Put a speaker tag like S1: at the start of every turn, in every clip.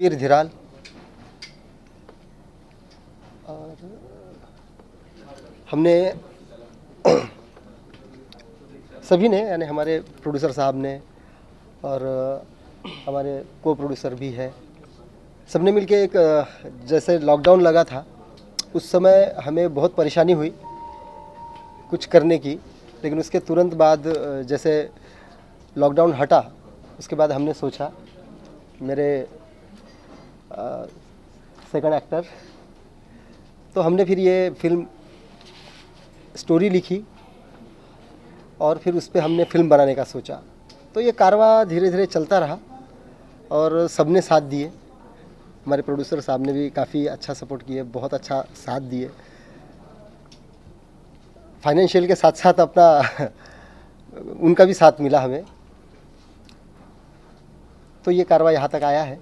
S1: वीर धीराल और हमने सभी ने यानी हमारे प्रोड्यूसर साहब ने और हमारे को प्रोड्यूसर भी है, सबने मिलके एक जैसे लॉकडाउन लगा था उस समय हमें बहुत परेशानी हुई कुछ करने की, लेकिन उसके तुरंत बाद जैसे लॉकडाउन हटा उसके बाद हमने सोचा, मेरे सेकंड एक्टर, तो हमने फिर ये फिल्म स्टोरी लिखी और फिर उस पर हमने फिल्म बनाने का सोचा। तो ये कारवां धीरे धीरे चलता रहा और सबने साथ दिए। हमारे प्रोड्यूसर साहब ने भी काफ़ी अच्छा सपोर्ट किए, बहुत अच्छा साथ दिए, फाइनेंशियल के साथ साथ अपना उनका भी साथ मिला हमें। तो ये कारवां यहाँ तक आया है।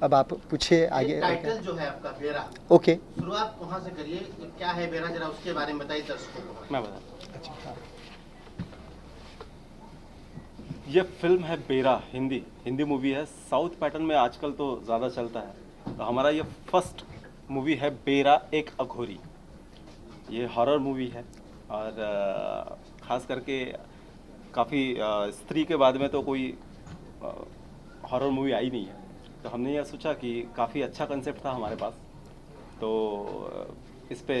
S1: अब आप पूछिए आगे।
S2: टाइटल जो है आपका बेरा,
S1: ओके,
S2: शुरुआत वहाँ से करिए, क्या है बेरा, जरा उसके बारे में बताइए दर्शकों को।
S3: मैं बता।
S1: अच्छा हाँ।
S3: ये फिल्म है बेरा, हिंदी मूवी है। साउथ पैटर्न में आजकल तो ज़्यादा चलता है, तो हमारा ये फर्स्ट मूवी है बेरा एक अघोरी। ये हॉरर मूवी है और ख़ास करके काफ़ी स्त्री के बाद में तो कोई हॉरर मूवी आई नहीं है, तो हमने यह सोचा कि काफ़ी अच्छा कंसेप्ट था हमारे पास, तो इस पे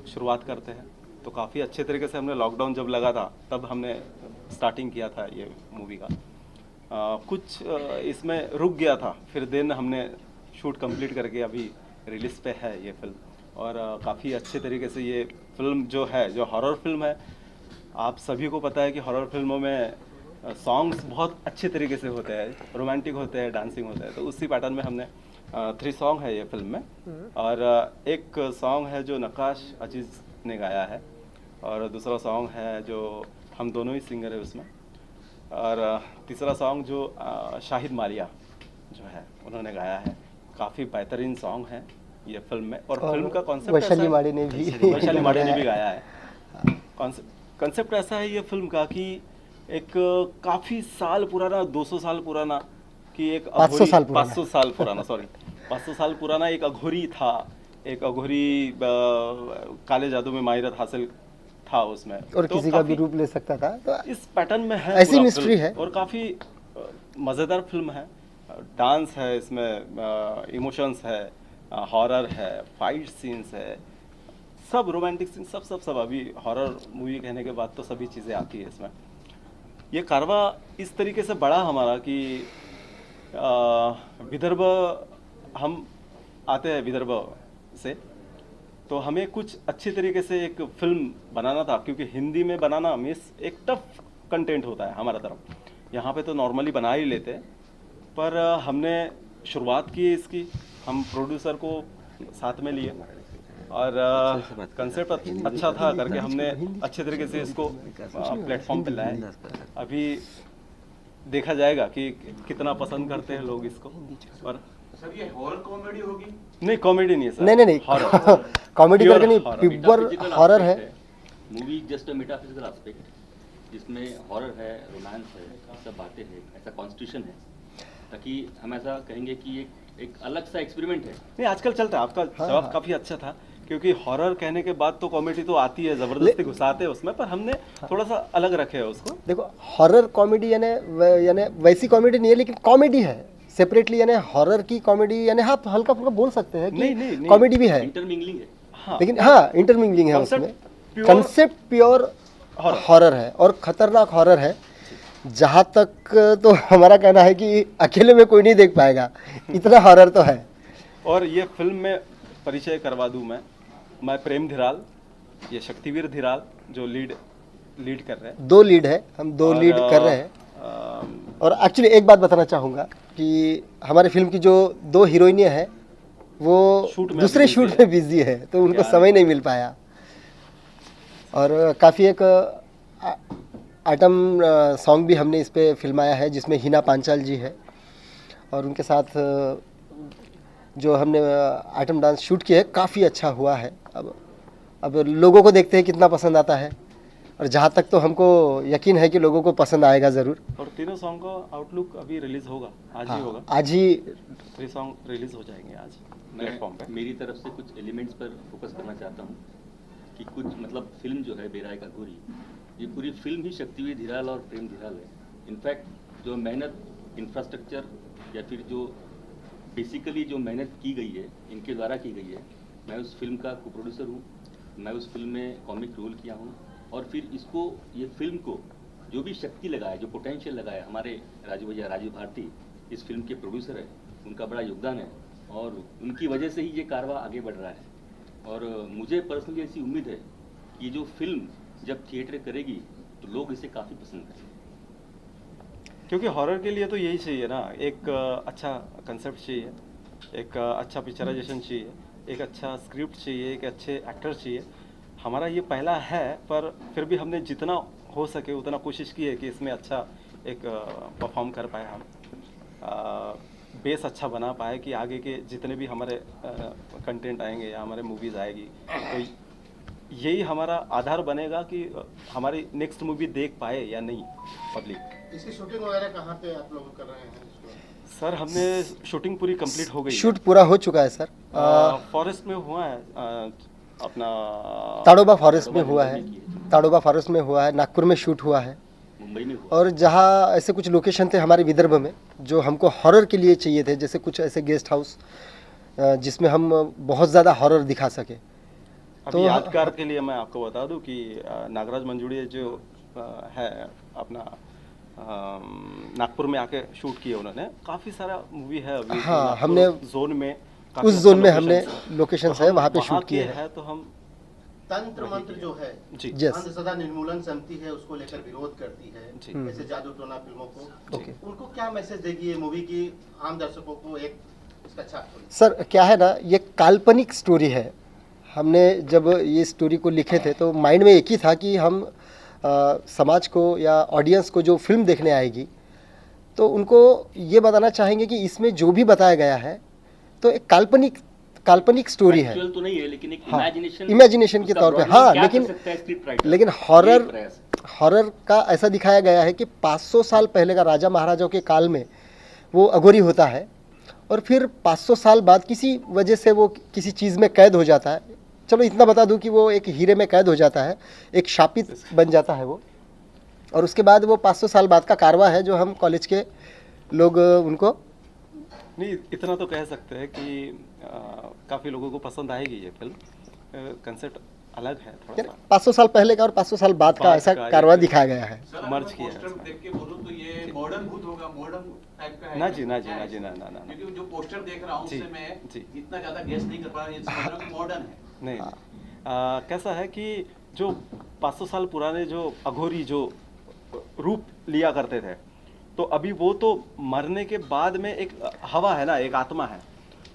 S3: शुरुआत करते हैं। तो काफ़ी अच्छे तरीके से हमने लॉकडाउन जब लगा था तब हमने स्टार्टिंग किया था ये मूवी का। कुछ इसमें रुक गया था, फिर दिन हमने शूट कंप्लीट करके अभी रिलीज़ पे है ये फिल्म। और काफ़ी अच्छे तरीके से ये फिल्म जो है, जो हॉरर फिल्म है, आप सभी को पता है कि हॉरर फिल्मों में सॉन्ग्स बहुत अच्छे तरीके से होते हैं, रोमांटिक होते हैं, डांसिंग होता है, तो उसी पैटर्न में हमने 3 सॉन्ग है ये फिल्म में। और एक सॉन्ग है जो नक्काश अजीज़ ने गाया है और दूसरा सॉन्ग है जो हम दोनों ही सिंगर है उसमें, और तीसरा सॉन्ग जो शाहिद मारिया जो है उन्होंने गाया है। काफ़ी बेहतरीन सॉन्ग है ये फिल्म में। और फिल्म का कॉन्सेप्ट
S1: वैशाली माड़े ने भी
S3: गाया है। कॉन्सेप्ट ऐसा है ये फिल्म का कि एक काफ़ी साल पुराना, 200 साल पुराना, कि एक
S1: 500 साल पुराना
S3: 500 साल पुराना सॉरी 500 साल पुराना एक अघोरी था। एक अघोरी काले जादू में माहिरत हासिल था उसमें,
S1: और
S3: तो
S1: किसी का भी रूप ले सकता था, तो
S3: इस पैटर्न में है,
S1: ऐसी
S3: पूरा
S1: मिस्ट्री
S3: फिल्म।
S1: है
S3: और काफ़ी मज़ेदार फिल्म है। डांस है इसमें, इमोशंस है, हॉरर है, फाइट सीन्स है, सब रोमांटिक सीन, सब अभी हॉरर मूवी कहने के बाद तो सभी चीज़ें आती है इसमें। ये कारवां इस तरीके से बढ़ा हमारा कि विदर्भ, हम आते हैं विदर्भ से, तो हमें कुछ अच्छे तरीके से एक फिल्म बनाना था, क्योंकि हिंदी में बनाना मीन्स एक टफ कंटेंट होता है हमारा तरफ। यहाँ पे तो नॉर्मली बना ही लेते हैं, पर हमने शुरुआत की इसकी, हम प्रोड्यूसर को साथ में लिए और कंसेप्ट अच्छा था करके हमने अच्छे तरीके से इसको प्लेटफॉर्म पे लाए। अभी देखा जाएगा कि कितना पसंद करते हैं लोग इसको। और
S2: सर ये हॉरर कॉमेडी होगी?
S3: नहीं, कॉमेडी नहीं है सर।
S1: नहीं
S3: हॉरर
S1: कॉमेडी करके नहीं, प्योर हॉरर है।
S4: Movie just a metaphysical aspect, जिसमें हॉरर है, रोमांस है, सब बातें हैं, ऐसा कॉन्स्टिट्यूशन है, ताकि हम ऐसा कहेंगे कि एक अलग सा एक्सपेरिमेंट है।
S3: नहीं, आजकल चलता है। आपका जवाब काफी अच्छा था, क्योंकि हॉरर कहने के बाद तो कॉमेडी तो आती है, जबरदस्ती घुसाते हैं उसमें, पर हमने थोड़ा सा अलग रखे है उसको।
S1: देखो, हॉरर कॉमेडी यानी वैसी कॉमेडी नहीं है, लेकिन कॉमेडी है सेपरेटली, यानी हॉरर की कॉमेडी, यानी आप हल्का फुल्का बोल सकते हैं कि कॉमेडी भी है,
S4: इंटरमिंगलिंग है।
S3: हाँ,
S1: लेकिन हाँ इंटरमिंगलिंग है उसमें। कंसेप्ट प्योर हॉरर है और खतरनाक हॉरर है। जहाँ तक तो हमारा कहना है कि अकेले में कोई नहीं देख पाएगा, इतना हॉरर तो है।
S3: और ये फिल्म में परिचय करवा दूं मैं प्रेम धीराल, ये शक्तिवीर धीराल जो लीड कर रहे हैं।
S1: 2 लीड है, हम 2 लीड कर रहे हैं। और एक्चुअली एक बात बताना चाहूँगा कि हमारे फिल्म की जो 2 हीरोइनें हैं वो दूसरे शूट में बिजी है, तो उनको समय नहीं मिल पाया। और काफ़ी एक आइटम सॉन्ग भी हमने इस पे फिल्माया है, जिसमें हिना पांचाल जी है और उनके साथ जो हमने आइटम डांस शूट किया है, काफ़ी अच्छा हुआ है। अब लोगों को देखते हैं कितना पसंद आता है। और जहाँ तक तो हमको यकीन है कि लोगों को पसंद आएगा ज़रूर।
S3: और तीनों सॉन्ग का आउटलुक अभी रिलीज होगा, आज ही होगा।
S1: आज ही
S3: 3 सॉन्ग रिलीज हो जाएंगे आज प्लेटफॉर्म पे।
S4: मेरी तरफ से कुछ एलिमेंट्स पर फोकस करना चाहता हूँ कि कुछ मतलब फिल्म जो है बेरा एक अघोरी, ये पूरी फिल्म ही शक्तिवीर धीराल और प्रेम धीराल है। इनफैक्ट जो मेहनत इंफ्रास्ट्रक्चर या फिर जो बेसिकली जो मेहनत की गई है इनके द्वारा की गई है, मैं उस फिल्म का को प्रोड्यूसर हूँ, मैं उस फिल्म में कॉमिक रोल किया हूँ और फिर इसको ये फिल्म को जो भी शक्ति लगाया, जो पोटेंशियल लगाया, हमारे राजू भैया राजीव भारती इस फिल्म के प्रोड्यूसर है, उनका बड़ा योगदान है और उनकी वजह से ही ये कारवां आगे बढ़ रहा है। और मुझे पर्सनली ऐसी उम्मीद है कि जो फिल्म जब थिएटर करेगी तो लोग इसे काफ़ी पसंद करेंगे,
S3: क्योंकि हॉरर के लिए तो यही चाहिए ना, एक अच्छा कंसेप्ट चाहिए, एक अच्छा पिक्चराइजेशन चाहिए, एक अच्छा स्क्रिप्ट चाहिए, एक अच्छे एक्टर चाहिए। हमारा ये पहला है, पर फिर भी हमने जितना हो सके उतना कोशिश की है कि इसमें अच्छा एक परफॉर्म कर पाए, हम बेस अच्छा बना पाए कि आगे के जितने भी हमारे कंटेंट आएंगे या हमारे मूवीज़ आएगी तो यही हमारा आधार बनेगा कि हमारी नेक्स्ट मूवी देख पाए या नहीं पब्लिक।
S2: इसकी शूटिंग वगैरह कहाँ पे आप लोग कर रहे हैं इसको?
S3: सर हमने शूटिंग पूरी कंप्लीट हो गई है।
S1: शूट पूरा हो चुका है सर।
S3: फॉरेस्ट में हुआ है, अपना
S1: ताड़ोबा फॉरेस्ट में हुआ है, ताड़ोबा फॉरेस्ट में हुआ है, नागपुर में शूट हुआ है,
S4: मुंबई में हुआ।
S1: और जहाँ ऐसे कुछ लोकेशन थे हमारे विदर्भ में जो हमको हॉरर के लिए चाहिए थे, जैसे कुछ ऐसे गेस्ट हाउस जिसमें हम बहुत ज़्यादा हॉरर दिखा सके।
S3: तो यादगार के लिए मैं आपको बता दूं कि नागराज मंजूड़िया जो है अपना नागपुर में आके शूट किए उन्होंने, काफ़ी सारा मूवी है अभी।
S1: हाँ, हमने
S3: जोन में
S1: उस जोन में हमने लोकेशंस है वहाँ पे शूट किए हैं।
S3: तो हम
S2: तंत्र मंत्र जो है
S3: जी
S2: अंधश्रद्धा निर्मूलन समिति है, उसको लेकर विरोध करती है ऐसे जादू टोना फिल्मों को, उनको क्या मैसेज देगी ये मूवी की आम दर्शकों को? एक इसका अच्छा
S1: सर क्या है ना, ये काल्पनिक स्टोरी है। हमने जब ये स्टोरी को लिखे थे तो माइंड में एक ही था कि हम समाज को या ऑडियंस को जो फिल्म देखने आएगी तो उनको ये बताना चाहेंगे कि इसमें जो भी बताया गया है तो एक काल्पनिक स्टोरी है।
S4: तो नहीं है, लेकिन एक
S1: इमेजिनेशन के तौर पे। हाँ, लेकिन हॉरर का ऐसा दिखाया गया है कि 500 साल पहले का राजा महाराजाओं के काल में वो अघोरी होता है और फिर 500 साल बाद किसी वजह से वो किसी चीज़ में कैद हो जाता है। चलो इतना बता दूं कि वो एक हीरे में कैद हो जाता है, एक शापित बन जाता है वो, और उसके बाद वो 500 साल बाद का कारवा है जो हम कॉलेज के लोग उनको
S3: नहीं, इतना तो कह सकते हैं कि काफ़ी लोगों को पसंद आएगी ये फिल्म। कंसेप्ट अलग है थोड़ा सा,
S1: 500 साल पहले का और 500 साल बाद का ऐसा कारवा दिखाया गया है।
S3: मर्ज किया है।
S5: पोस्टर देख के बोलूं तो ये मॉडर्न भूत होगा, मॉडर्न टाइप का है।
S3: ना जी, ना जी, ना जी, ना ना ना।
S5: क्योंकि जो पोस्टर देख रहा हूं उससे मैं इतना ज्यादा गेस नहीं कर पा रहा, ये समझ रहा हूं कि मॉडर्न है।
S3: नहीं, कैसा है कि जो 500 साल पुराने जो अघोरी जो रूप लिया करते थे, तो अभी वो तो मरने के बाद में एक हवा है ना, एक आत्मा है,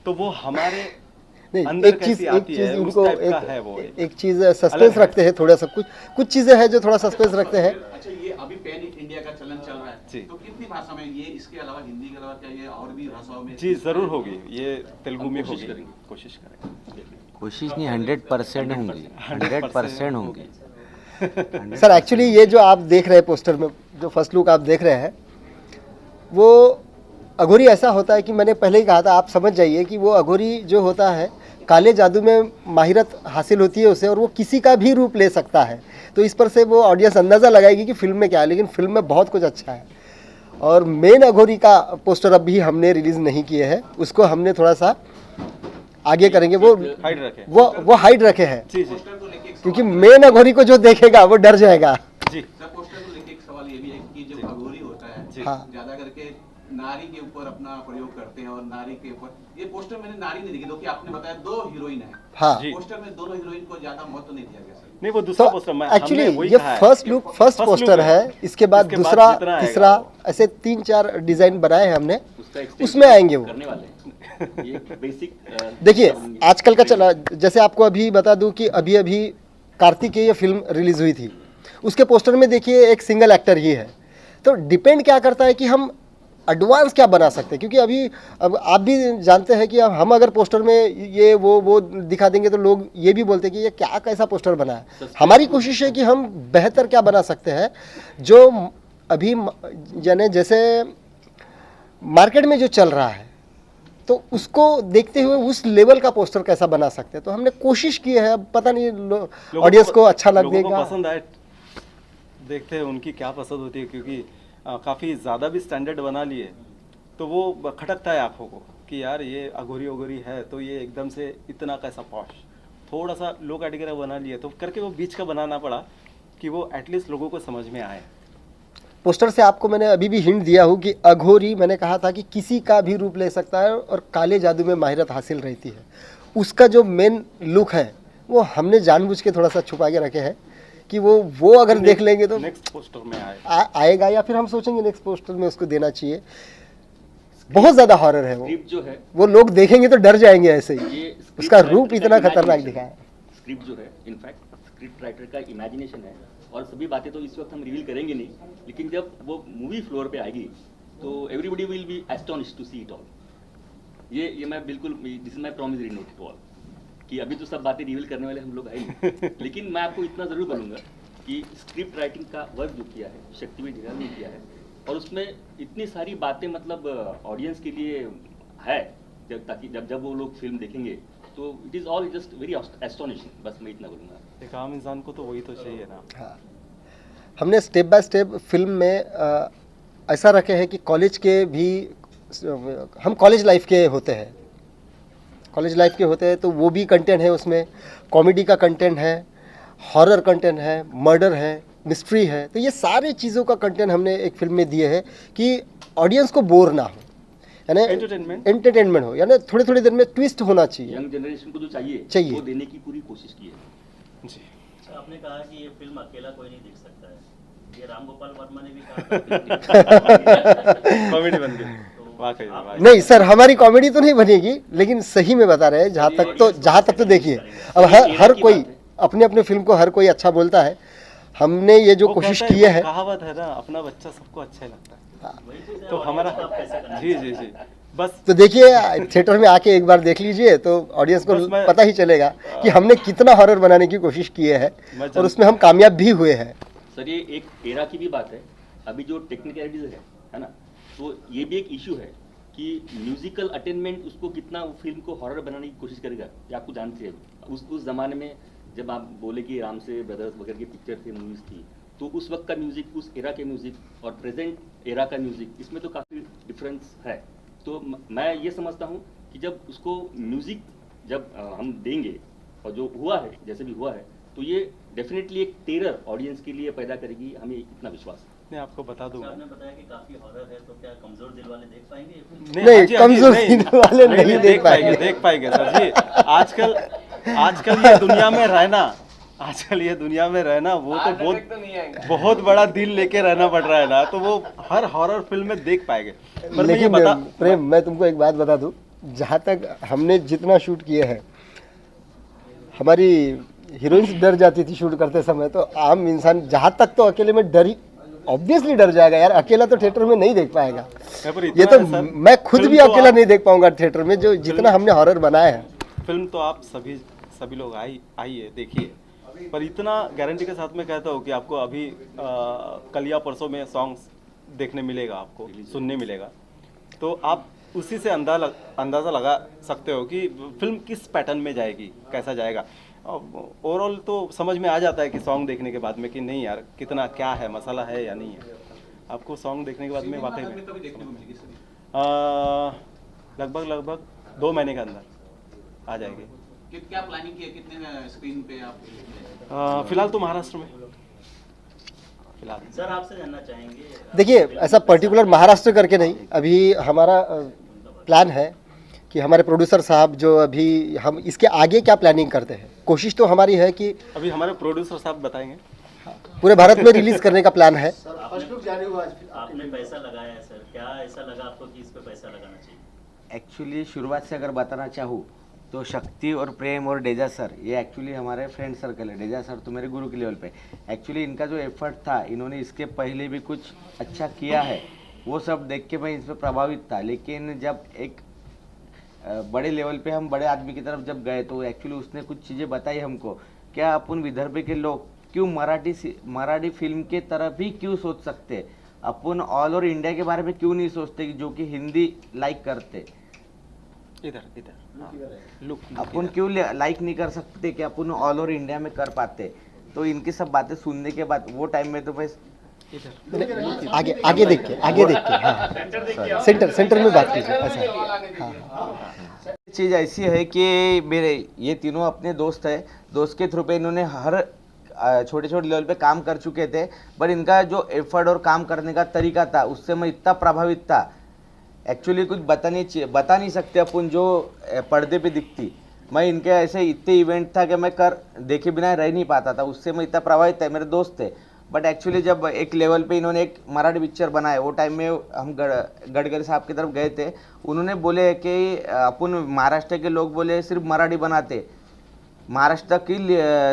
S3: तो वो हमारे
S1: नहीं,
S3: अंदर
S1: एक
S3: कैसी
S1: चीज
S3: आती है, उस
S1: उनको
S3: टाइप का है वो।
S1: एक चीज सस्पेंस रखते हैं थोड़ा सा, कुछ चीजें हैं जो थोड़ा सस्पेंस रखते हैं।
S5: अच्छा, ये अभी पैन इंडिया का चलन चल रहा
S3: जी।
S5: है, तो कितनी भाषा में ये, इसके अलावा हिंदी के अलावा क्या ये और भी भाषाओं में?
S3: जी जरूर होगी, ये तेलुगु में होगी, कोशिश करेंगे।
S6: कोशिश नहीं, 100% होंगी, 100% होंगी।
S1: सर एक्चुअली ये जो आप देख रहे हैं पोस्टर में, जो फर्स्ट लुक आप देख रहे हैं, वो अघोरी ऐसा होता है कि मैंने पहले ही कहा था, आप समझ जाइए कि वो अघोरी जो होता है काले जादू में माहिरत हासिल होती है उसे, और वो किसी का भी रूप ले सकता है। तो इस पर से वो ऑडियंस अंदाज़ा लगाएगी कि फिल्म में क्या है, लेकिन फिल्म में बहुत कुछ अच्छा है। और मेन अघोरी का पोस्टर अभी हमने रिलीज़ नहीं किए हैं, उसको हमने थोड़ा सा आगे करेंगे। वो हाइड रखे हैं
S5: पोस्टर को लेके
S1: क्योंकि मेन अघोरी को जो देखेगा वो डर जाएगा।
S3: जी
S5: पोस्टर को लेके एक सवाल ये भी है कि जब अघोरी होता है
S1: हाँ।
S5: ज्यादा करके नारी के ऊपर अपना प्रयोग करते हैं, और नारी के ऊपर ये पोस्टर मैंने नारी नहीं देखी, क्योंकि आपने बताया 2 हीरोइन है।
S1: हाँ,
S5: पोस्टर में दोनों हीरोइन को ज्यादा महत्व नहीं दिया गया सर।
S3: नहीं, वो दूसरा
S1: तो
S3: पोस्टर मैं
S1: एक्चुअली
S3: हमने वही
S1: ये
S3: कहा है।
S1: फर्स्ट पोस्टर है, इसके बाद
S3: इसके बाद
S1: दूसरा
S3: जितना आएगा
S1: तीसरा
S3: वो।
S1: ऐसे 3-4 डिजाइन बनाए हैं हमने,
S4: उसका
S1: उसमें आएंगे वो।
S4: करने वाले हैं। ये बेसिक
S1: देखिए आजकल का चला, जैसे आपको अभी बता दूं कि अभी कार्तिकेय फिल्म रिलीज हुई थी, उसके पोस्टर में देखिए एक सिंगल एक्टर ही है। तो डिपेंड क्या करता है कि हम एडवांस क्या बना सकते हैं, क्योंकि अभी अब आप भी जानते हैं कि हम अगर पोस्टर में ये वो दिखा देंगे तो लोग ये भी बोलते हैं कि ये क्या कैसा पोस्टर बना है। हमारी कोशिश है कि हम बेहतर क्या बना सकते हैं, जो अभी यानी जैसे मार्केट में जो चल रहा है तो उसको देखते हुए उस लेवल का पोस्टर कैसा बना सकते हैं। तो हमने कोशिश की है, अब पता नहीं ऑडियंस को अच्छा लगेगा,
S3: पसंद आए, देखते हैं उनकी क्या पसंद होती है, क्योंकि काफ़ी ज़्यादा भी स्टैंडर्ड बना लिए तो वो खटकता है आंखों को कि यार ये अघोरी अघोरी है तो ये एकदम से इतना कैसा पॉश, थोड़ा सा लो कैटेगरी बना लिए तो करके वो बीच का बनाना पड़ा कि वो एटलीस्ट लोगों को समझ में आए।
S1: पोस्टर से आपको मैंने अभी भी हिंट दिया हूँ कि अघोरी, मैंने कहा था कि किसी का भी रूप ले सकता है और काले जादू में माहिरत हासिल रहती है। उसका जो मेन लुक है वो हमने जानबूझ के थोड़ा सा छुपा के रखे हैं कि वो अगर देख लेंगे तो
S3: नेक्स्ट पोस्टर में
S1: आएगा, या फिर हम सोचेंगे नेक्स्ट पोस्टर में उसको देना चाहिए। बहुत ज़्यादा हॉरर है
S4: स्क्रिप्ट जो है
S1: वो लोग देखेंगे तो डर जाएंगे ऐसे ही,
S4: ये स्क्रिप्ट
S1: उसका
S4: राइटर
S1: रूप
S4: का
S1: इतना खतरनाक
S4: imagination
S1: दिखा है।
S4: स्क्रिप्ट जो है इनफैक्ट स्क्रिप्ट राइटर का इमेजिनेशन है, और सभी बातें तो इस वक्त हम रिवील करेंगे नहीं, लेकिन जब वो मूवी फ्लोर पे आएगी तो everybody will be astonished to see it all. ये मैं बिल्कुल, this is my promise note to all, कि अभी तो सब बातें रिवील करने वाले हम लोग आए लेकिन मैं आपको इतना जरूर बोलूँगा कि स्क्रिप्ट राइटिंग का वर्क जो किया है शक्तिवेल ढिल्लाल ने किया है, और उसमें इतनी सारी बातें मतलब ऑडियंस के लिए है, ताकि जब वो लोग फिल्म देखेंगे तो it is all just very astonishing. बस मैं इतना बोलूँगा।
S3: एक आम इंसान को तो वही तो चाहिए ना।
S1: हाँ, हमने स्टेप बाय स्टेप फिल्म में ऐसा रखे हैं कि कॉलेज के भी, हम कॉलेज लाइफ के होते हैं, कॉलेज लाइफ के होते हैं तो वो भी कंटेंट है उसमें, कॉमेडी का कंटेंट है, हॉरर कंटेंट है, मर्डर है, मिस्ट्री है। तो ये सारी चीज़ों का कंटेंट हमने एक फिल्म में दिए है कि ऑडियंस को बोर ना हो, यानी एंटरटेनमेंट हो, यानी थोड़ी थोड़ी देर में ट्विस्ट होना चाहिए।
S4: यंग जनरेशन को जो चाहिए वो देने की पूरी कोशिश की है।
S3: जी,
S7: आपने कहा कि ये फिल्म अकेला कोई नहीं देख सकता है, ये राम गोपाल वर्मा ने भी कहा
S3: कॉमेडी बन गई वाकई में।
S1: नहीं सर, हमारी कॉमेडी तो नहीं बनेगी, लेकिन सही में बता रहे हैं, जहाँ तक तो देखिए, अब हर कोई अपने अपने फिल्म को हर कोई अच्छा बोलता है। हमने ये जो कोशिश की है,
S3: कहावत है ना, अपना बच्चा सबको अच्छा लगता है, तो हमारा जी जी जी बस।
S1: तो देखिए थिएटर में आके एक बार देख लीजिए तो ऑडियंस को पता ही चलेगा कि हमने कितना हॉरर बनाने की कोशिश की है और उसमें हम कामयाब भी हुए हैं।
S4: सर ये एक एरा की भी बात है, अभी जो टेक्निकलिटीज है ना, तो ये भी एक इशू है कि म्यूजिकल अटेनमेंट उसको कितना फिल्म को हॉरर बनाने की कोशिश करेगा। ये आपको जानते हैं उस जमाने में जब आप बोले कि राम से ब्रदर्स वगैरह की पिक्चर थी, मूवीज थी, तो उस वक्त का म्यूजिक, उस एरा के म्यूजिक और प्रेजेंट एरा का म्यूजिक, इसमें तो काफ़ी डिफरेंस है। तो मैं ये समझता हूँ कि जब उसको म्यूजिक जब हम देंगे और जो हुआ है जैसे भी हुआ है, तो ये डेफिनेटली एक टेरर ऑडियंस के लिए पैदा करेगी, हमें इतना विश्वास है।
S3: मैं आपको बता दूंगा,
S7: आपने बताया कि काफी हॉरर है, तो क्या कमजोर दिल वाले देख पाएंगे ये फिल्म?
S1: नहीं, कमजोर दिल वाले नहीं देख पाएंगे।
S3: देख पाएंगे सर जी। आजकल ये दुनिया में रहना, आजकल ये दुनिया में रहना वो तो बहुत बड़ा दिल लेके रहना पड़ रहा है ना, तो वो हर हॉरर फिल्म में देख पाएंगे। पर मैं ये बता
S1: प्रेम, मैं तुमको एक बात बता दूं, जहाँ तक हमने जितना शूट किए हैं, हमारी हीरोइंस डर जाती थी शूट करते समय, तो आम इंसान जहाँ तक तो अकेले में ऑब्वियसली डर जाएगा यार, अकेला तो थिएटर में नहीं देख पाएगा। ये तो मैं खुद भी अकेला नहीं देख पाऊंगा थिएटर में, जो जितना हमने हॉरर बनाया है।
S3: फिल्म तो आप सभी लोग आइए देखिए, पर इतना गारंटी के साथ में कहता हूँ कि आपको अभी कल या परसों में सॉन्ग्स देखने मिलेगा, आपको सुनने मिलेगा, तो आप उसी से अंदाज़ा लगा सकते हो कि फिल्म किस पैटर्न में जाएगी, कैसा जाएगा। ओवरऑल तो समझ में आ जाता है कि सॉन्ग देखने के बाद में कि नहीं यार कितना क्या है, मसाला है या नहीं है। आपको सॉन्ग देखने के बाद में वाकई में लगभग 2 महीने के अंदर आ जाएगी।
S5: क्या प्लानिंग की है, कितने स्क्रीन पे आप?
S3: फिलहाल तो महाराष्ट्र में फिलहाल।
S7: सर आपसे जानना चाहेंगे,
S1: देखिए ऐसा पर्टिकुलर महाराष्ट्र करके नहीं, अभी हमारा प्लान है कि हमारे प्रोड्यूसर साहब जो अभी हम इसके आगे क्या प्लानिंग करते हैं, कोशिश तो हमारी है कि
S3: अभी हमारे प्रोड्यूसर साहब बताएंगे,
S1: पूरे भारत में रिलीज करने का प्लान है।
S7: आपने पैसा लगाया है सर, क्या ऐसा लगा आपको कि इस पे पैसा लगाना चाहिए?
S6: एक्चुअली शुरुआत से अगर बताना चाहूँ तो शक्ति और प्रेम और डेजा सर ये एक्चुअली हमारे फ्रेंड सर्कल है। डेजा सर तो मेरे गुरु के लेवल पे, एक्चुअली इनका जो एफर्ट था, इन्होंने इसके पहले भी कुछ अच्छा किया है, वो सब देख के मैं इस पर प्रभावित था। लेकिन जब एक बड़े लेवल पे हम बड़े आदमी की तरफ जब गए तो एक्चुअली उसने कुछ चीज़ें बताई हमको, क्या अपन विदर्भ के लोग क्यों मराठी फिल्म के तरफ ही क्यों सोच सकते, अपन ऑल ओवर इंडिया के बारे में क्यों नहीं सोचते कि जो कि हिंदी लाइक करते,
S3: इधर लुक
S6: अपन क्यों लाइक नहीं कर सकते कि अपन ऑल ओवर इंडिया में कर पाते। तो इनकी सब बातें सुनने के बाद वो टाइम में तो बस
S1: आगे देख के हाँ सेंटर में बात कीजिए ऐसा। हाँ
S6: चीज़ ऐसी है कि मेरे ये तीनों अपने दोस्त है, दोस्त के थ्रू पे इन्होंने हर छोटे छोटे लेवल पे काम कर चुके थे, बट इनका जो एफर्ट और काम करने का तरीका था उससे मैं इतना प्रभावित था। एक्चुअली कुछ बता नहीं सकते अपन जो पर्दे पे दिखती, मैं इनके ऐसे इतने इवेंट था कि मैं कर देखे बिना रह नहीं पाता था, उससे मैं इतना प्रभावित था। मेरे दोस्त थे, बट एक्चुअली जब एक लेवल पे इन्होंने एक मराठी पिक्चर बनाए, वो टाइम में हम गडकरी साहब की तरफ गए थे, उन्होंने बोले कि अपन महाराष्ट्र के लोग बोले सिर्फ मराठी बनाते, महाराष्ट्र की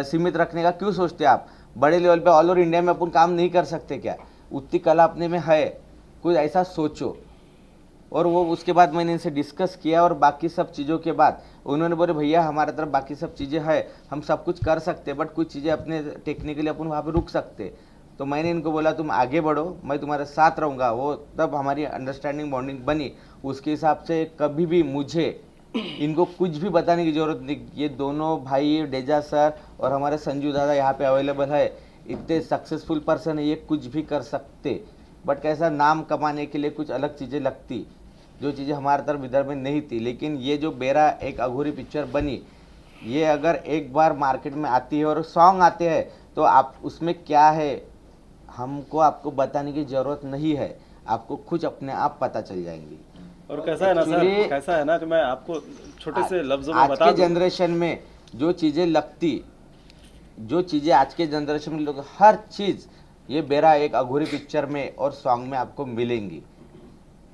S6: सीमित रखने का क्यों सोचते आप, बड़े लेवल पे ऑल ओवर इंडिया में अपन काम नहीं कर सकते क्या, उतनी कला अपने में है, कुछ ऐसा सोचो। और वो उसके बाद मैंने इनसे डिस्कस किया और बाकी सब चीज़ों के बाद उन्होंने बोले भैया हमारे तरफ बाकी सब चीज़ें है, हम सब कुछ कर सकते, बट कुछ चीज़ें अपने टेक्निकली अपन वहाँ पे रुक सकते। तो मैंने इनको बोला तुम आगे बढ़ो, मैं तुम्हारे साथ रहूँगा। वो तब हमारी अंडरस्टैंडिंग बॉन्डिंग बनी। उसके हिसाब से कभी भी मुझे इनको कुछ भी बताने की ज़रूरत नहीं। ये दोनों भाई डेजा सर और हमारे संजू दादा यहाँ पे अवेलेबल है, इतने सक्सेसफुल पर्सन है, ये कुछ भी कर सकते, बट कैसा नाम कमाने के लिए कुछ अलग चीज़ें लगती, जो चीज़ें हमारे तरफ विदर्भ में नहीं थी। लेकिन ये जो बेरा एक अघोरी पिक्चर बनी, ये अगर एक बार मार्केट में आती है और सॉन्ग आते हैं तो आप उसमें क्या है हमको आपको बताने की ज़रूरत नहीं है, आपको खुद अपने आप पता चल जाएंगी।
S3: और कैसा है ना सर, कैसा है ना कि मैं आपको छोटे से लफ्जों में बता
S6: आज के जनरेशन में जो चीज़ें लगती, जो चीज़ें आज के जनरेशन में लोग हर चीज़ ये बेरा एक अघोरी पिक्चर में और सॉन्ग में आपको मिलेंगी।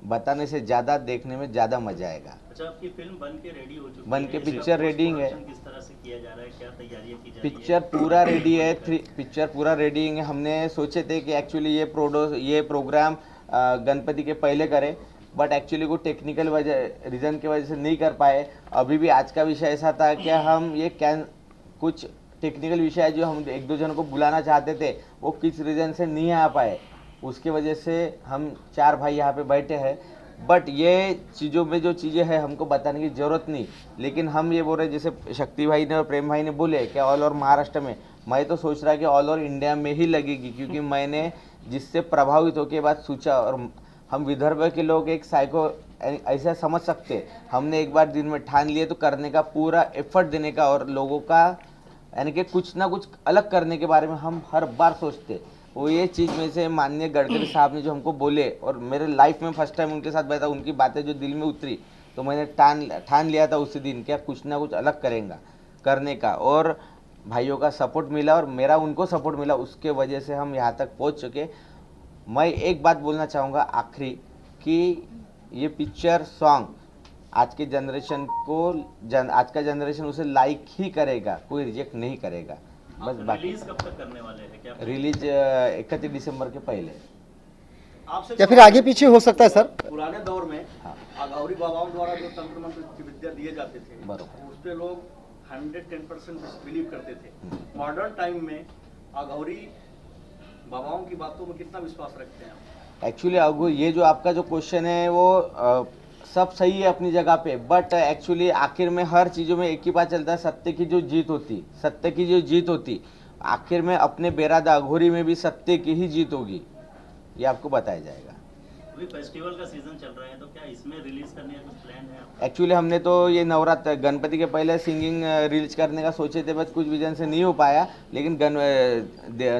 S6: बताने से ज़्यादा देखने में ज़्यादा मजा आएगा।
S7: अच्छा, आपकी फिल्म बन के रेडी हो चुकी है,
S6: बन के पिक्चर रेडी है,
S7: किस तरह से किया जा रहा है, क्या तैयारियां की जा रही है?
S6: पिक्चर पूरा रेडी है, पिक्चर पूरा रेडी है। हमने सोचे थे कि एक्चुअली ये प्रोग्राम गणपति के पहले करें, बट एक्चुअली को टेक्निकल रीज़न की वजह से नहीं कर पाए। अभी भी आज का विषय ऐसा था कि हम ये कुछ टेक्निकल विषय जो हम एक दो जनों को बुलाना चाहते थे, वो किस रीज़न से नहीं आ पाए, उसके वजह से हम 4 भाई यहाँ पे बैठे हैं। बट ये चीज़ों में जो चीज़ें हैं हमको बताने की ज़रूरत नहीं, लेकिन हम ये बोल रहे जैसे शक्ति भाई ने और प्रेम भाई ने बोले कि ऑल ओवर महाराष्ट्र में, मैं तो सोच रहा कि ऑल ओवर इंडिया में ही लगेगी, क्योंकि मैंने जिससे प्रभावित होकर बात सोचा। और हम विदर्भ के लोग एक साइको ऐसा समझ सकते, हमने एक बार दिन में ठान लिए तो करने का, पूरा एफर्ट देने का और लोगों का यानी कि कुछ ना कुछ अलग करने के बारे में हम हर बार सोचते। वो ये चीज़ में से माननीय गडकरी साहब ने जो हमको बोले, और मेरे लाइफ में फर्स्ट टाइम उनके साथ बैठा, उनकी बातें जो दिल में उतरी, तो मैंने ठान लिया था उसी दिन क्या कुछ ना कुछ अलग करेंगे करने का। और भाइयों का सपोर्ट मिला और मेरा उनको सपोर्ट मिला, उसके वजह से हम यहाँ तक पहुँच चुके। मैं एक बात बोलना चाहूँगा आखिरी, कि ये पिक्चर सॉन्ग आज के जनरेशन को आज का जनरेशन उसे लाइक ही करेगा, कोई रिजेक्ट नहीं करेगा। बस बाकी
S7: रिलीज कब तक करने वाले हैं, क्या
S6: रिलीज 31 दिसंबर के पहले,
S1: या फिर आगे पीछे हो सकता है सर।
S8: पुराने दौर में
S6: हाँ।
S8: अघौरी बाबाओं द्वारा जो तंत्र मंत्र की विद्या दिए जाते थे,
S6: बरोबर,
S8: उस पे लोग 110% बिलीव करते थे। मॉडर्न टाइम में अघौरी बाबाओं की बातों में कितना विश्वास रखते हैं आप?
S6: एक्चुअली अघोरी, ये जो आपका जो क्वेश्चन है वो सब सही है अपनी जगह पे, बट एक्चुअली आखिर में हर चीज़ों में एक ही बात चलता है, सत्य की जो जीत होती, आखिर में अपने बेरादा अघोरी में भी सत्य की ही जीत होगी, ये आपको बताया जाएगा।
S7: अभी फेस्टिवल का सीजन चल रहा है, तो क्या इसमें रिलीज करने का कुछ प्लान है आपका?
S6: एक्चुअली हमने तो ये नवरात्र गणपति के पहले सिंगिंग रिलीज करने का सोचे थे, बस कुछ रीजन से नहीं हो पाया, लेकिन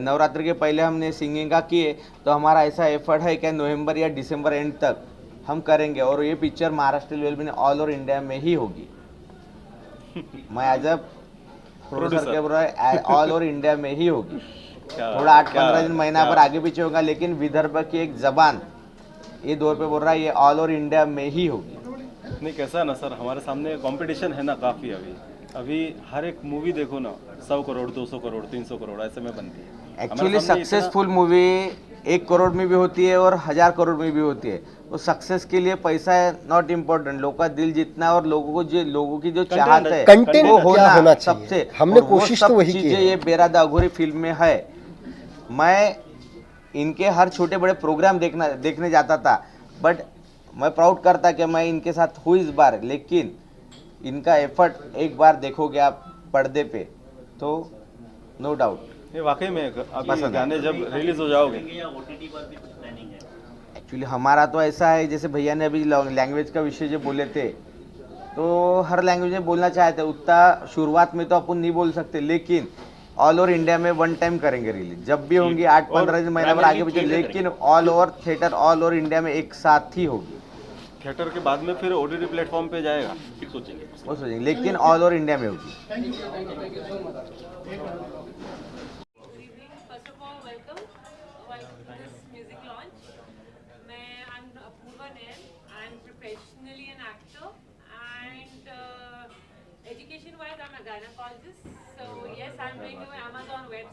S6: नवरात्र के पहले हमने सिंगिंग का किए, तो हमारा ऐसा एफर्ट है कि नवंबर या दिसंबर एंड तक हम करेंगे। और ये पिक्चर महाराष्ट्र लेवल में ऑल ओवर इंडिया में ही होगी। मैं एज अ प्रोड्यूसर के बोल रहा है, ऑल ओवर इंडिया में ही होगी। थोड़ा 8-15 दिन महीना पर आगे पीछे होगा, लेकिन विदर्भ की एक जबान ये दौर पे बोल रहा है, ये ऑल ओवर इंडिया में ही होगी।
S3: नहीं, कैसा है ना सर, हमारे सामने कंपटीशन है ना काफ़ी अभी, अभी हर एक मूवी देखो ना 100 करोड़ 200 करोड़ 300 करोड़ ऐसे में बनती है।
S6: एक्चुअली सक्सेसफुल मूवी 1 करोड़ में भी होती है और 1000 करोड़ में भी होती है। वो सक्सेस के लिए पैसा है नॉट इम्पोर्टेंट, लोगों का दिल जीतना और लोगों की जो चाहत है
S1: कंटेंट
S6: वो
S1: क्या होना चाहिए।
S6: सबसे
S1: हमने
S6: और वो
S1: कोशिश
S6: सब
S1: तो वही की
S6: चीजें
S1: है।
S6: ये बेरा द अघोरी फिल्म में है। मैं इनके हर छोटे बड़े प्रोग्राम देखने जाता था, बट मैं प्राउड करता कि मैं इनके साथ हूँ इस बार। लेकिन इनका एफर्ट एक बार देखोगे आप पर्दे पे तो नो डाउट
S3: ये वाकई में अभी
S6: पसंद है।
S3: गाने जब रिलीज हो जाओगे
S7: या ओटीटी पर भी कुछ प्लानिंग है?
S6: एक्चुअली हमारा तो ऐसा है, जैसे भैया ने अभी लैंग्वेज का विषय जो बोले थे, तो हर लैंग्वेज में बोलना चाहते हैं। उतना शुरुआत में तो अपन नहीं बोल सकते, लेकिन ऑल ओवर इंडिया में 1 टाइम करेंगे रिलीज। जब भी होंगी 8-15 दिन महीना भर आगे पीछे, लेकिन all over theatre all over India में एक साथ ही होगी।
S3: थिएटर के बाद में फिर ओटीटी प्लेटफॉर्म पे जाएगा,
S4: फिर सोचेंगे।
S6: वो सोचेंगे, लेकिन ऑल ओवर इंडिया में होगी।
S9: First of all, welcome to this music launch. I'm Apurva Nair. I'm professionally an actor, and education-wise, I'm a gynecologist. So yes, I'm doing my Amazon web,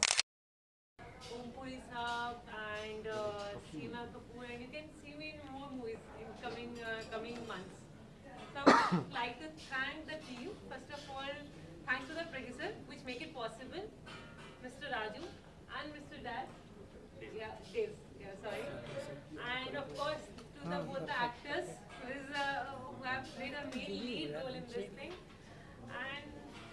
S9: Ompuri Saab, and Seema Kapoor, and you can see me in more movies in coming months. So I would like to thank the team. First of all, thanks to the producer, which make it possible, Mr. Raju and Mr. Dad. Dave. Sorry. And of course, to both the actors who have played a main lead role in this thing. And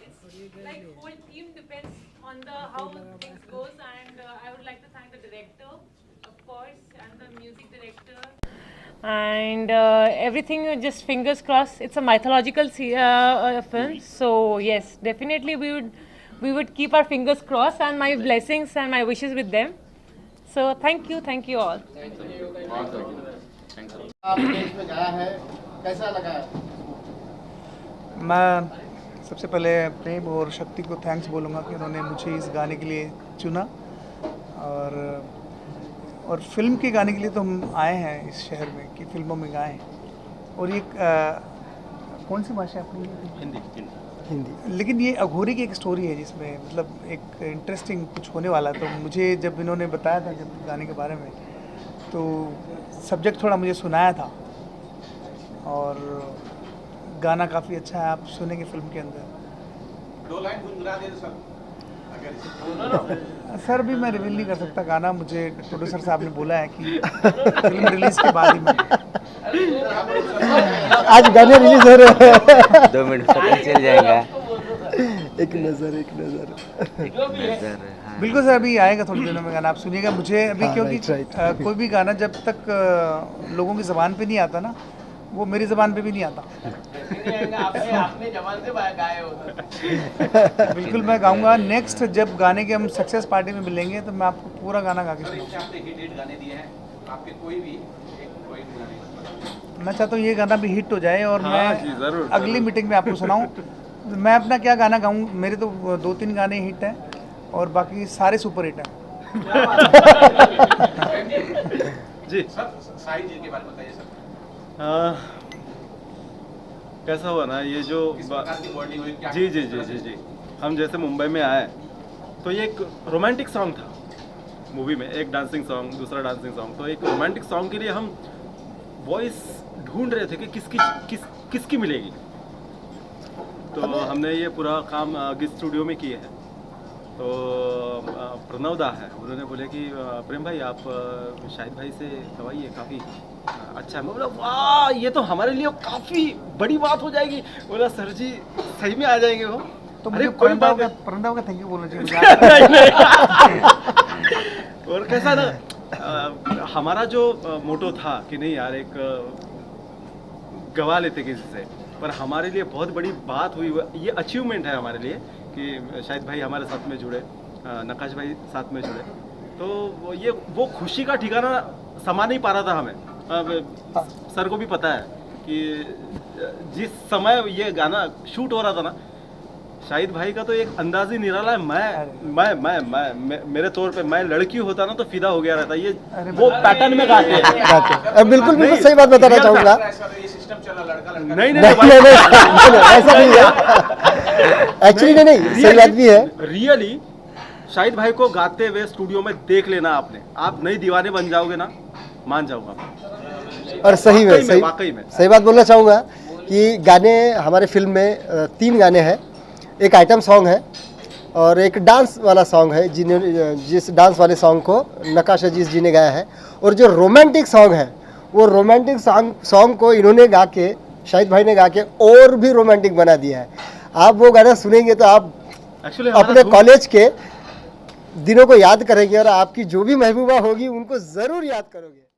S9: it's like whole team depends on how things goes. And I would like to thank the director, of course, and the music director. And everything, just fingers crossed. It's a mythological film, so yes, definitely we would keep our fingers crossed, and my blessings and my wishes with them. So thank you all.
S2: आप stage पे गाया है, कैसा लगा?
S10: मैं सबसे पहले प्रेम और शक्ति को थैंक्स बोलूँगा कि उन्होंने मुझे इस गाने के लिए चुना। और फिल्म के गाने के लिए तो हम आए हैं इस शहर में कि फिल्मों में गाएं। और ये कौन सी भाषा है अपनी? हिंदी। लेकिन ये अघोरी की एक स्टोरी है जिसमें मतलब एक इंटरेस्टिंग कुछ होने वाला है। तो मुझे जब इन्होंने बताया था जब गाने के बारे में, तो सब्जेक्ट थोड़ा मुझे सुनाया था और गाना काफ़ी अच्छा है, आप सुनेंगे फिल्म के अंदर।
S5: 2 लाइन गुनगुना दे सर,
S10: सर भी मैं रिवील नहीं कर सकता गाना, मुझे प्रोड्यूसर साहब ने बोला है कि फिल्म रिलीज के बाद ही मैं।
S1: आज गाने रिलीज हो रहे हैं।
S6: 2 मिनट पता चल जाएगा।
S1: एक नजर
S10: बिल्कुल सर, अभी आएगा थोड़ी दिनों में गाना, आप सुनिएगा। मुझे अभी
S1: हाँ,
S10: क्योंकि
S1: right.
S10: कोई भी गाना जब तक लोगों की ज़बान पे नहीं आता ना, वो मेरी ज़बान पे भी नहीं आता।
S5: आपने जवान से गाए हो।
S10: बिल्कुल मैं गाऊंगा। नेक्स्ट जब गाने के हम सक्सेस पार्टी में मिलेंगे तो मैं आपको पूरा गाना गा के सुनाऊंगा।
S5: आपने हिट गाने दिए हैं, आपके कोई भी कोई गाने।
S10: मैं चाहता हूँ ये गाना भी हिट हो जाए और
S3: हाँ
S10: मैं
S3: जी, जरूर,
S10: अगली
S3: जरूर।
S10: मीटिंग में आपको सुनाऊँ। मैं अपना क्या गाना गाऊँ, मेरे तो 2-3 गाने हिट हैं और बाकी सारे सुपर हिट हैं।
S3: जी
S5: सर साहिल जी के बारे में बताइए सर,
S3: कैसा हुआ ना ये जो
S5: किस प्रकार की बॉन्डिंग हुई, क्या
S3: जी हम जैसे मुंबई में आए तो ये एक रोमांटिक सॉन्ग था मूवी में, एक डांसिंग सॉन्ग, दूसरा डांसिंग सॉन्ग। तो एक रोमांटिक सॉन्ग के लिए हम वॉइस ढूंढ रहे थे कि किसकी मिलेगी। तो हमने ये पूरा काम गिस स्टूडियो में किए हैं। तो प्रणव दा है, उन्होंने बोले कि प्रेम भाई आप शाहिद भाई से गवाइए, काफ़ी अच्छा है। मैं बोला वाह, ये तो हमारे लिए काफ़ी बड़ी बात हो जाएगी। बोला सर जी सही में आ जाएंगे वो।
S10: तो
S3: अरे
S10: मुझे
S3: कोई बात
S10: परंदाव का थैंक यू बोलना चाहिए।
S3: और कैसा ना हमारा जो मोटो था कि नहीं यार एक गवा लेते किसी से, पर हमारे लिए बहुत बड़ी बात हुई। ये अचीवमेंट है हमारे लिए कि शाहिद भाई हमारे साथ में जुड़े, नकाश भाई साथ में जुड़े। तो ये वो खुशी का ठिकाना समा नहीं पा रहा था हमें। सर को भी पता है कि जिस समय ये गाना शूट हो रहा था ना, शाहिद भाई का तो एक अंदाज ही निराला है। मैं मेरे तौर पे मैं लड़की होता ना तो फिदा हो गया रहता। ये वो पैटर्न में गाते हैं।
S1: बिल्कुल बिल्कुल सही बात बताना चाहूँगा।
S5: ये सिस्टम चला लड़का लड़का
S3: नहीं
S1: ऐसा नहीं है एक्चुअली, नहीं सही बात भी है।
S3: रियली शाहिद भाई को गाते हुए स्टूडियो में देख लेना आपने, आप नई दीवाने बन जाओगे ना, मान जाऊंगा।
S1: और सही में
S3: वाकई में
S1: सही बात बोलना चाहूँगा कि गाने हमारे फिल्म में 3 गाने हैं। एक आइटम सॉन्ग है और एक डांस वाला सॉन्ग है, जिस डांस वाले सॉन्ग को नकाश अजीज जी ने गाया है। और जो रोमांटिक सॉन्ग है वो रोमांटिक सॉन्ग को इन्होंने गा के, शाहिद भाई ने गा के और भी रोमांटिक बना दिया है। आप वो गाना सुनेंगे तो आप अपने कॉलेज के दिनों को याद करेंगे और आपकी जो भी महबूबा होगी उनको ज़रूर याद करोगे।